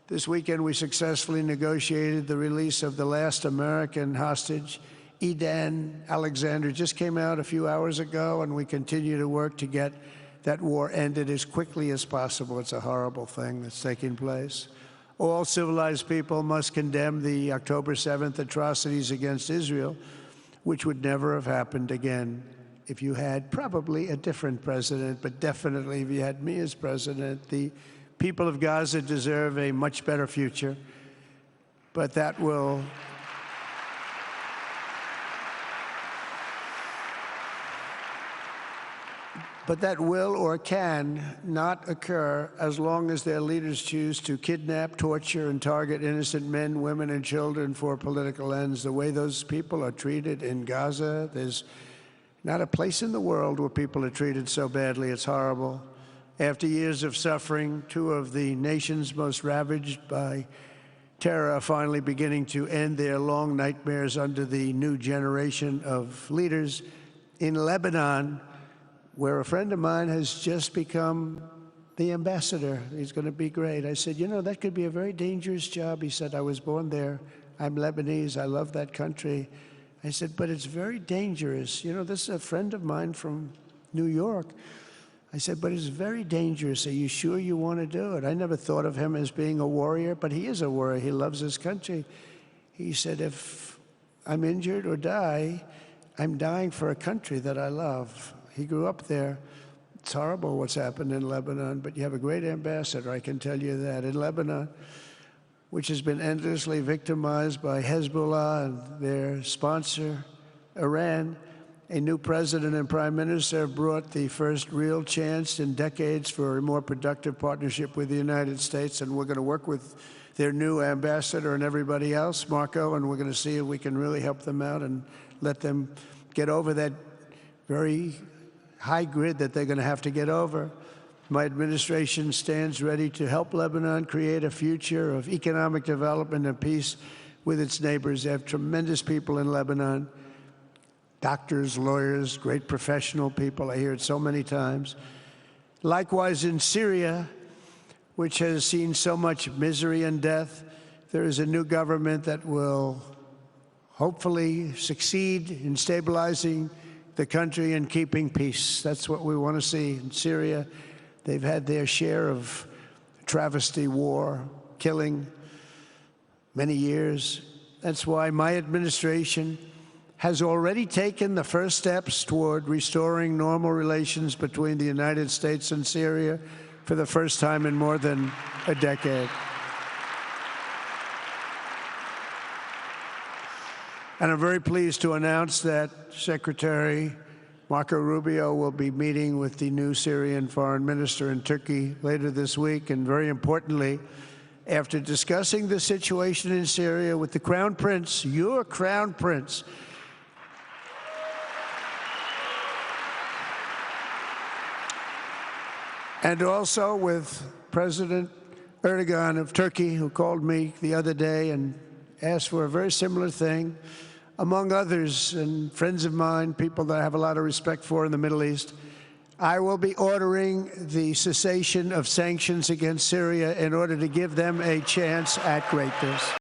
This weekend, we successfully negotiated the release of the last American hostage, Edan Alexander. Just came out a few hours ago, and we continue to work to get that war ended as quickly as possible. It's a horrible thing that's taking place. All civilized people must condemn the October 7th atrocities against Israel, which would never have happened again if you had probably a different president, but definitely if you had me as president. The people of Gaza deserve a much better future, but that will or can not occur as long as their leaders choose to kidnap, torture, and target innocent men, women, and children for political ends. The way those people are treated in Gaza, there's not a place in the world where people are treated so badly. It's horrible. After years of suffering, two of the nations most ravaged by terror are finally beginning to end their long nightmares under the new generation of leaders. In Lebanon, where a friend of mine has just become the ambassador. He's going to be great. I said, you know, that could be a very dangerous job. He said, I was born there. I'm Lebanese. I love that country. I said, but it's very dangerous. You know, this is a friend of mine from New York. I said, but it's very dangerous. Are you sure you want to do it? I never thought of him as being a warrior, but he is a warrior. He loves his country. He said, if I'm injured or die, I'm dying for a country that I love. He grew up there. It's horrible what's happened in Lebanon, but you have a great ambassador, I can tell you that. In Lebanon, which has been endlessly victimized by Hezbollah and their sponsor, Iran, a new president and prime minister have brought the first real chance in decades for a more productive partnership with the United States, and we're going to work with their new ambassador and everybody else, Marco, and we're going to see if we can really help them out and let them get over that very high grid that they're going to have to get over. My administration stands ready to help Lebanon create a future of economic development and peace with its neighbors. They have tremendous people in Lebanon, doctors, lawyers, great professional people. I hear it so many times. Likewise, in Syria, which has seen so much misery and death, there is a new government that will hopefully succeed in stabilizing the country and keeping peace. That's what we want to see in Syria. They've had their share of travesty, war, killing, many years. That's why my administration has already taken the first steps toward restoring normal relations between the United States and Syria for the first time in more than a decade. And I'm very pleased to announce that Secretary Marco Rubio will be meeting with the new Syrian foreign minister in Turkey later this week. And very importantly, after discussing the situation in Syria with the Crown Prince, your Crown Prince, and also with President Erdogan of Turkey, who called me the other day and asked for a very similar thing, among others, and friends of mine, people that I have a lot of respect for in the Middle East, I will be ordering the cessation of sanctions against Syria in order to give them a chance at greatness.